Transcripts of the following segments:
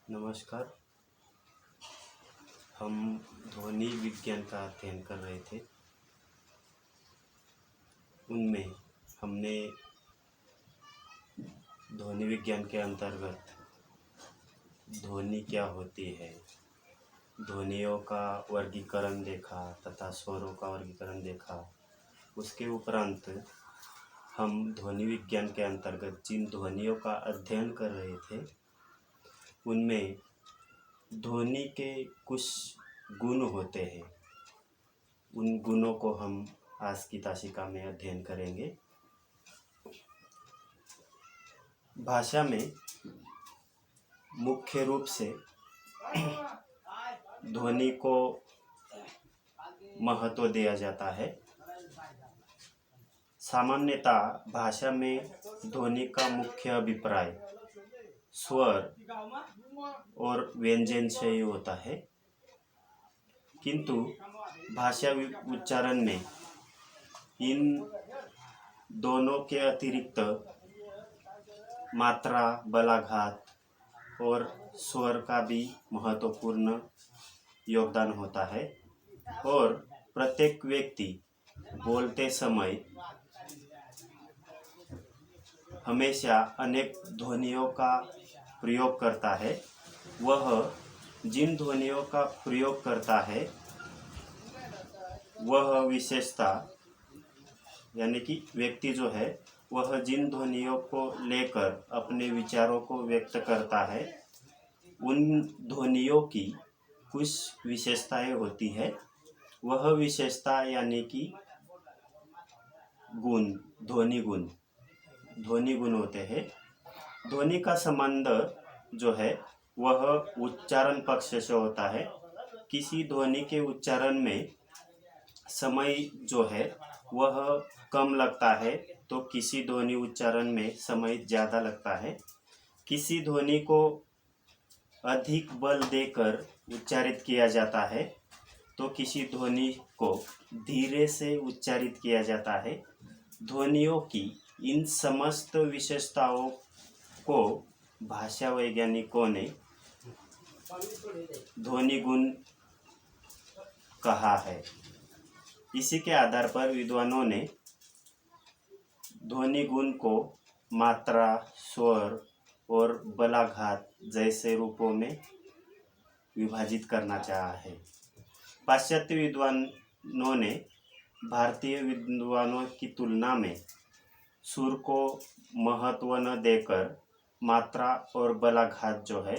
नमस्कार। हम ध्वनि विज्ञान का अध्ययन कर रहे थे। उनमें हमने ध्वनि विज्ञान के अंतर्गत ध्वनि क्या होती है, ध्वनियों का वर्गीकरण देखा तथा स्वरों का वर्गीकरण देखा। उसके उपरांत हम ध्वनि विज्ञान के अंतर्गत जिन ध्वनियों का अध्ययन कर रहे थे उनमें ध्वनि के कुछ गुण होते हैं। उन गुणों को हम आज की ताशिका में अध्ययन करेंगे। भाषा में मुख्य रूप से ध्वनि को महत्व दिया जाता है। सामान्यतः भाषा में ध्वनि का मुख्य अभिप्राय स्वर और व्यंजन से ही होता है, किंतु भाषा उच्चारण में इन दोनों के अतिरिक्त मात्रा, बलाघात और स्वर का भी महत्वपूर्ण योगदान होता है। और प्रत्येक व्यक्ति बोलते समय हमेशा अनेक ध्वनियों का प्रयोग करता है। वह जिन ध्वनियों का प्रयोग करता है वह विशेषता यानी कि व्यक्ति जो है वह जिन ध्वनियों को लेकर अपने विचारों को व्यक्त करता है उन ध्वनियों की कुछ विशेषताएं होती है। वह विशेषता यानी कि गुण, ध्वनि गुण होते हैं। ध्वनि का संबंध जो है वह उच्चारण पक्ष से होता है। किसी ध्वनि के उच्चारण में समय जो है वह कम लगता है तो किसी ध्वनि उच्चारण में समय ज़्यादा लगता है। किसी ध्वनि को अधिक बल देकर उच्चारित किया जाता है तो किसी ध्वनि को धीरे से उच्चारित किया जाता है। ध्वनियों की इन समस्त विशेषताओं को भाषा वैज्ञानिकों ने ध्वनि गुण कहा है। इसी के आधार पर विद्वानों ने ध्वनि गुण को मात्रा, स्वर और बलाघात जैसे रूपों में विभाजित करना चाहा है। पाश्चात्य विद्वानों ने भारतीय विद्वानों की तुलना में सुर को महत्व न देकर मात्रा और बलाघात जो है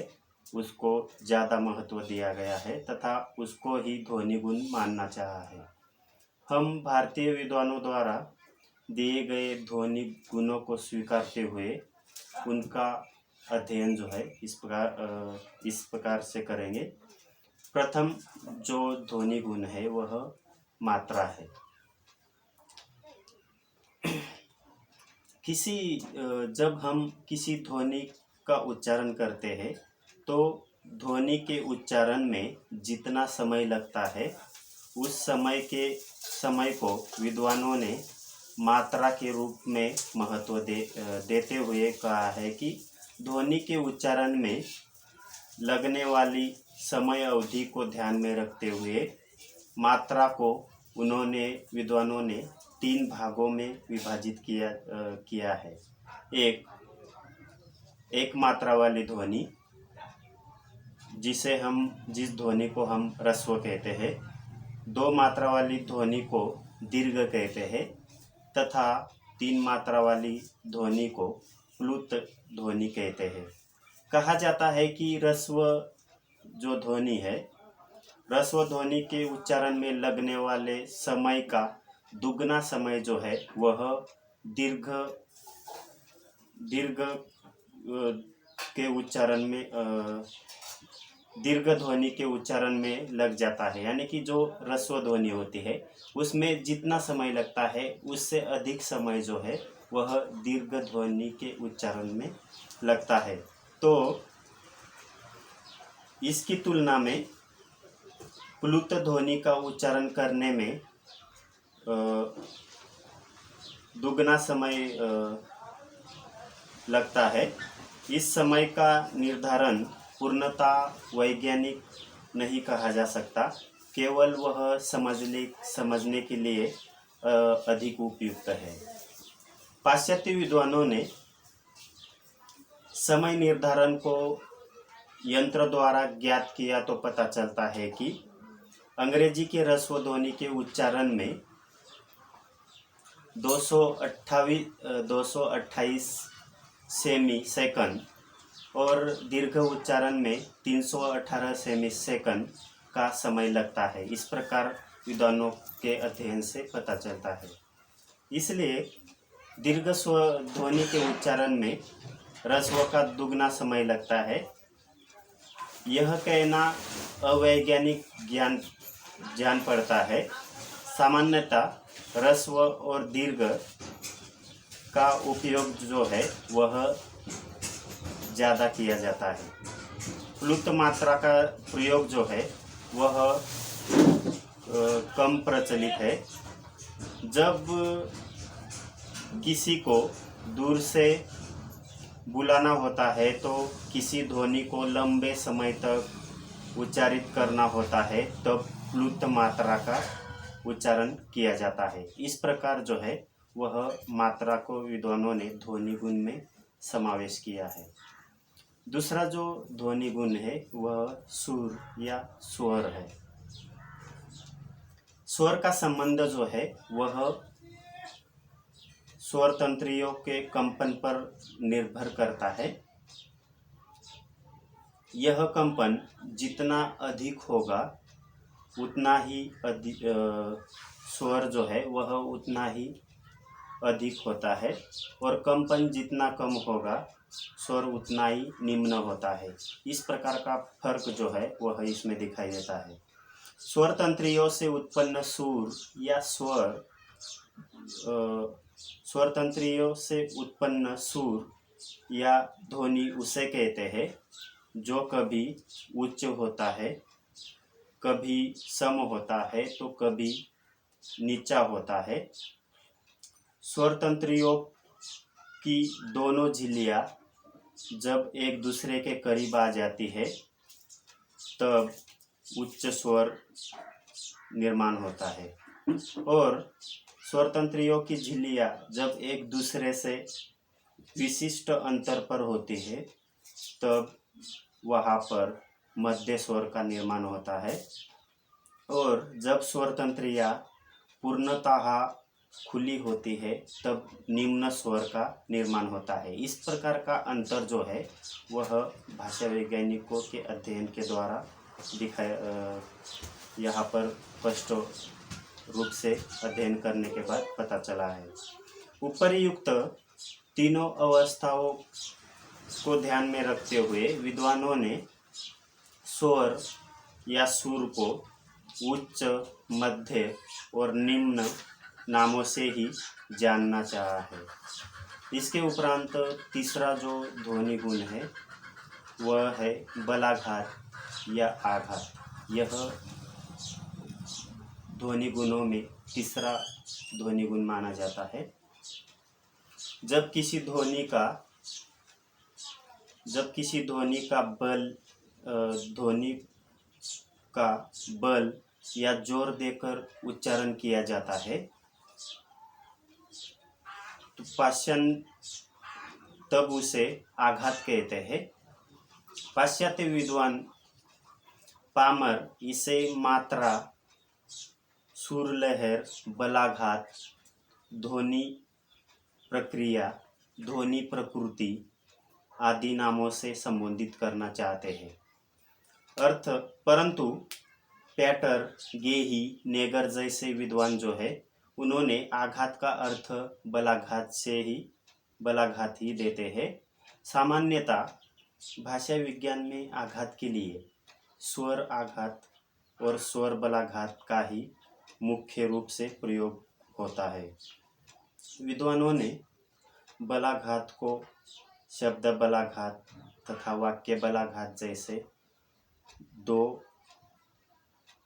उसको ज़्यादा महत्व दिया गया है तथा उसको ही ध्वनि गुण मानना चाहा है। हम भारतीय विद्वानों द्वारा दिए गए ध्वनि गुणों को स्वीकारते हुए उनका अध्ययन जो है इस प्रकार से करेंगे। प्रथम जो ध्वनि गुण है वह मात्रा है। जब हम किसी ध्वनि का उच्चारण करते हैं तो ध्वनि के उच्चारण में जितना समय लगता है उस समय को विद्वानों ने मात्रा के रूप में महत्व देते हुए कहा है कि ध्वनि के उच्चारण में लगने वाली समय अवधि को ध्यान में रखते हुए मात्रा को विद्वानों ने 3 भागों में विभाजित किया है। एक मात्रा वाली ध्वनि जिस ध्वनि को हम ह्रस्व कहते हैं, 2 मात्रा वाली ध्वनि को दीर्घ कहते हैं तथा 3 मात्रा वाली ध्वनि को प्लुत ध्वनि कहते हैं। कहा जाता है कि ह्रस्व जो ध्वनि है, ह्रस्व ध्वनि के उच्चारण में लगने वाले समय का दुगना समय जो है वह दीर्घ के उच्चारण में दीर्घ ध्वनि के उच्चारण में लग जाता है। यानी कि जो ह्रस्व ध्वनि होती है उसमें जितना समय लगता है उससे अधिक समय जो है वह दीर्घ ध्वनि के उच्चारण में लगता है। तो इसकी तुलना में प्लुत ध्वनि का उच्चारण करने में दुगना समय लगता है। इस समय का निर्धारण पूर्णतः वैज्ञानिक नहीं कहा जा सकता, केवल वह समझने के लिए अधिक उपयुक्त है। पाश्चात्य विद्वानों ने समय निर्धारण को यंत्र द्वारा ज्ञात किया तो पता चलता है कि अंग्रेजी के ह्रस्व ध्वनि के उच्चारण में 228 सेमी सेकंड और दीर्घ उच्चारण में 318 सेमी सेकंड का समय लगता है। इस प्रकार विद्वानों के अध्ययन से पता चलता है। इसलिए दीर्घ स्व ध्वनि के उच्चारण में ह्रस्व का दुगना समय लगता है। यह कहना अवैज्ञानिक जान पड़ता है। सामान्यतः ह्रस्व और दीर्घ का उपयोग जो है वह ज़्यादा किया जाता है। प्लुत मात्रा का प्रयोग जो है वह कम प्रचलित है। जब किसी को दूर से बुलाना होता है तो किसी ध्वनि को लंबे समय तक उच्चारित करना होता है, तब प्लुत मात्रा का उच्चारण किया जाता है। इस प्रकार जो है वह मात्रा को विद्वानों ने ध्वनि गुण में समावेश किया है। दूसरा जो ध्वनि गुण है वह सुर या स्वर है। स्वर का संबंध जो है वह स्वर तंत्रियों के कंपन पर निर्भर करता है। यह कंपन जितना अधिक होगा उतना ही स्वर जो है वह उतना ही अधिक होता है, और कंपन जितना कम होगा स्वर उतना ही निम्न होता है। इस प्रकार का फर्क जो है वह इसमें दिखाई देता है। स्वर तंत्रियों से उत्पन्न सुर या स्वर स्वर तंत्रियों से उत्पन्न सुर या ध्वनि उसे कहते हैं जो कभी उच्च होता है, कभी सम होता है तो कभी नीचा होता है। स्वर तंत्रियों की दोनों झिल्लियां जब एक दूसरे के करीब आ जाती है तब उच्च स्वर निर्माण होता है, और स्वर तंत्रियों की झिल्लियां जब एक दूसरे से विशिष्ट अंतर पर होती है तब वहाँ पर मध्य स्वर का निर्माण होता है, और जब स्वर तंत्रियां पूर्णतः खुली होती है तब निम्न स्वर का निर्माण होता है। इस प्रकार का अंतर जो है वह भाषा वैज्ञानिकों के अध्ययन के द्वारा यहाँ पर स्पष्ट रूप से अध्ययन करने के बाद पता चला है। उपरियुक्त तीनों अवस्थाओं को ध्यान में रखते हुए विद्वानों ने स्वर या सुर को उच्च, मध्य और निम्न नामों से ही जानना चाहा है। इसके उपरांत तीसरा जो ध्वनि गुण है वह है बलाघात या आघात। यह ध्वनि गुणों में तीसरा ध्वनि गुण माना जाता है। जब किसी ध्वनि का बल या जोर देकर उच्चारण किया जाता है तो पाषाण तब उसे आघात कहते हैं। पाश्चात्य विद्वान पामर इसे मात्रा, सुर लहर, बलाघात, ध्वनि प्रक्रिया, ध्वनि प्रकृति आदि नामों से संबोधित करना चाहते हैं। परंतु पैटर, गेही, नेगर जैसे विद्वान जो है उन्होंने आघात का अर्थ बलाघात ही देते हैं। सामान्यतः भाषा विज्ञान में आघात के लिए स्वर आघात और स्वर बलाघात का ही मुख्य रूप से प्रयोग होता है। विद्वानों ने बलाघात को शब्द बलाघात तथा वाक्य बलाघात जैसे दो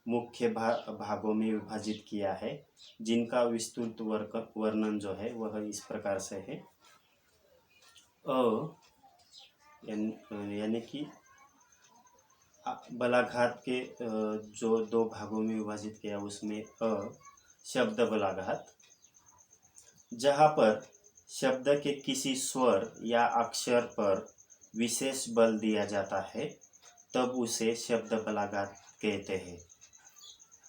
मुख्य भागों में विभाजित किया है, जिनका विस्तृत वर्णन जो है वह इस प्रकार से है। यानी कि बलाघात के जो दो भागों में विभाजित किया उसमें शब्द बलाघात, जहाँ पर शब्द के किसी स्वर या अक्षर पर विशेष बल दिया जाता है तब उसे शब्द बलाघात कहते हैं।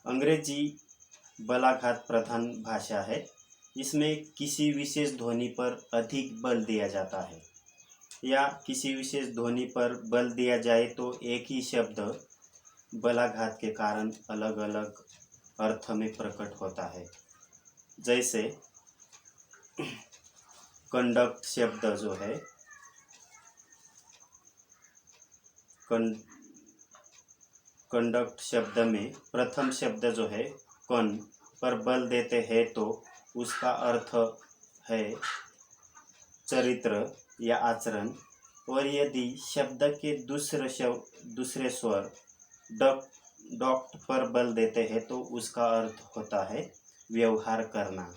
अंग्रेजी बलाघात प्रधान भाषा है। इसमें किसी विशेष ध्वनि पर अधिक बल दिया जाता है या किसी विशेष ध्वनि पर बल दिया जाए तो एक ही शब्द बलाघात के कारण अलग अलग अर्थ में प्रकट होता है। जैसे कंडक्ट शब्द जो है, कंडक्ट शब्द में प्रथम शब्द जो है कन पर बल देते हैं तो उसका अर्थ है चरित्र या आचरण, और यदि शब्द के दूसरे स्वर डॉक्ट पर बल देते हैं तो उसका अर्थ होता है व्यवहार करना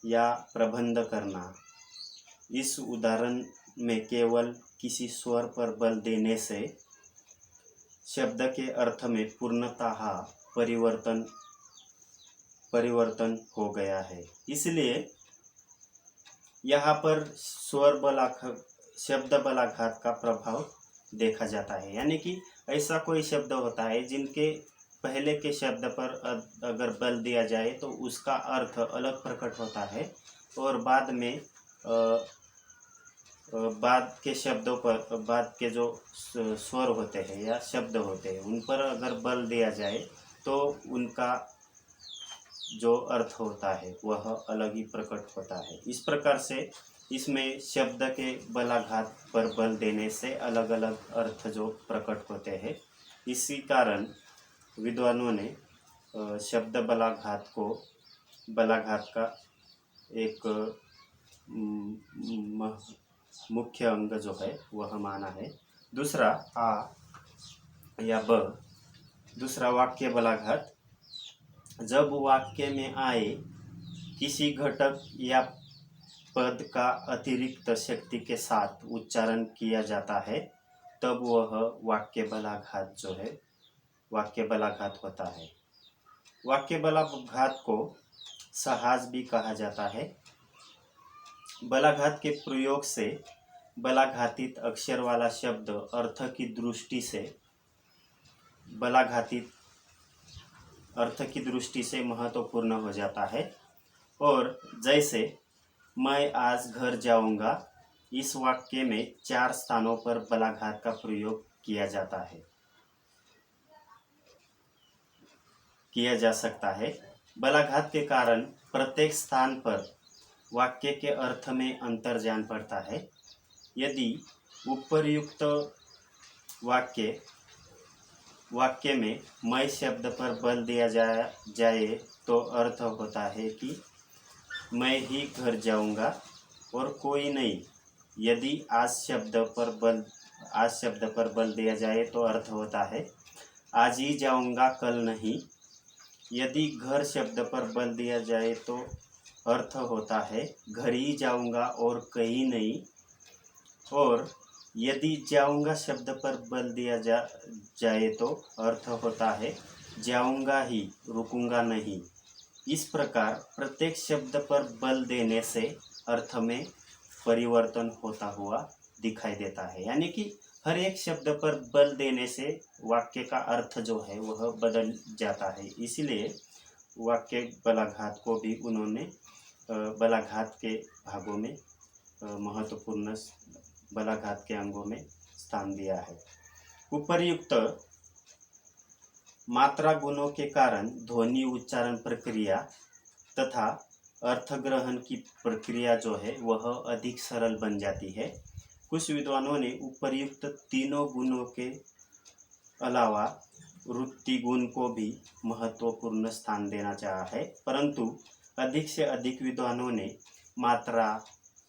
या प्रबंध करना। इस उदाहरण में केवल किसी स्वर पर बल देने से शब्द के अर्थ में पूर्णतः परिवर्तन हो गया है। इसलिए यहाँ पर शब्द बलाघात का प्रभाव देखा जाता है। यानी कि ऐसा कोई शब्द होता है जिनके पहले के शब्द पर अगर बल दिया जाए तो उसका अर्थ अलग प्रकट होता है, और बाद के शब्दों पर, बाद के जो स्वर होते हैं या शब्द होते हैं उन पर अगर बल दिया जाए तो उनका जो अर्थ होता है वह अलग ही प्रकट होता है। इस प्रकार से इसमें शब्द के बलाघात पर बल देने से अलग अलग अर्थ जो प्रकट होते हैं। इसी कारण विद्वानों ने शब्द बलाघात का एक मुख्य अंग जो है वह माना है। दूसरा दूसरा वाक्य बलाघात, जब वाक्य में आए किसी घटक या पद का अतिरिक्त शक्ति के साथ उच्चारण किया जाता है तब वह वाक्य बलाघात होता है। वाक्य बलाघात को सहास भी कहा जाता है। बलाघात के प्रयोग से बलाघातित अक्षर वाला शब्द अर्थ की दृष्टि से महत्वपूर्ण हो जाता है। और जैसे मैं आज घर जाऊंगा, इस वाक्य में 4 स्थानों पर बलाघात का प्रयोग किया जा सकता है। बलाघात के कारण प्रत्येक स्थान पर वाक्य के अर्थ में अंतर जान पड़ता है। यदि उपर्युक्त वाक्य में मैं शब्द पर बल दिया जाए तो अर्थ होता है कि मैं ही घर जाऊंगा और कोई नहीं। यदि आज शब्द पर बल दिया जाए तो अर्थ होता है आज ही जाऊंगा कल नहीं। यदि घर शब्द पर बल दिया जाए तो अर्थ होता है घर ही जाऊंगा और कहीं नहीं। और यदि जाऊंगा शब्द पर बल दिया जाए तो अर्थ होता है जाऊंगा ही, रुकूंगा नहीं। इस प्रकार प्रत्येक शब्द पर बल देने से अर्थ में परिवर्तन होता हुआ दिखाई देता है। यानी कि हर एक शब्द पर बल देने से वाक्य का अर्थ जो है वह बदल जाता है। इसलिए वाक्य बलाघात को भी उन्होंने बलाघात के भागों में महत्वपूर्ण बलाघात के अंगों में स्थान दिया है। उपर्युक्त मात्रा गुणों के कारण ध्वनि उच्चारण प्रक्रिया तथा अर्थग्रहण की प्रक्रिया जो है वह अधिक सरल बन जाती है। कुछ विद्वानों ने उपर्युक्त तीनों गुणों के अलावा वृत्ति गुण को भी महत्वपूर्ण स्थान देना चाहा है, परंतु अधिक से अधिक विद्वानों ने मात्रा,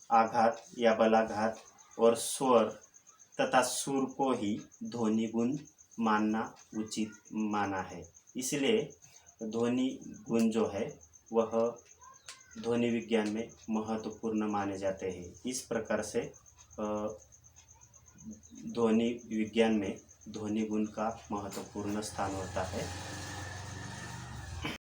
आघात या बलाघात और स्वर तथा सुर को ही ध्वनि गुण मानना उचित माना है। इसलिए ध्वनि गुण जो है वह ध्वनि विज्ञान में महत्वपूर्ण माने जाते हैं। इस प्रकार से ध्वनि विज्ञान में ध्वनि गुण का महत्वपूर्ण स्थान होता है।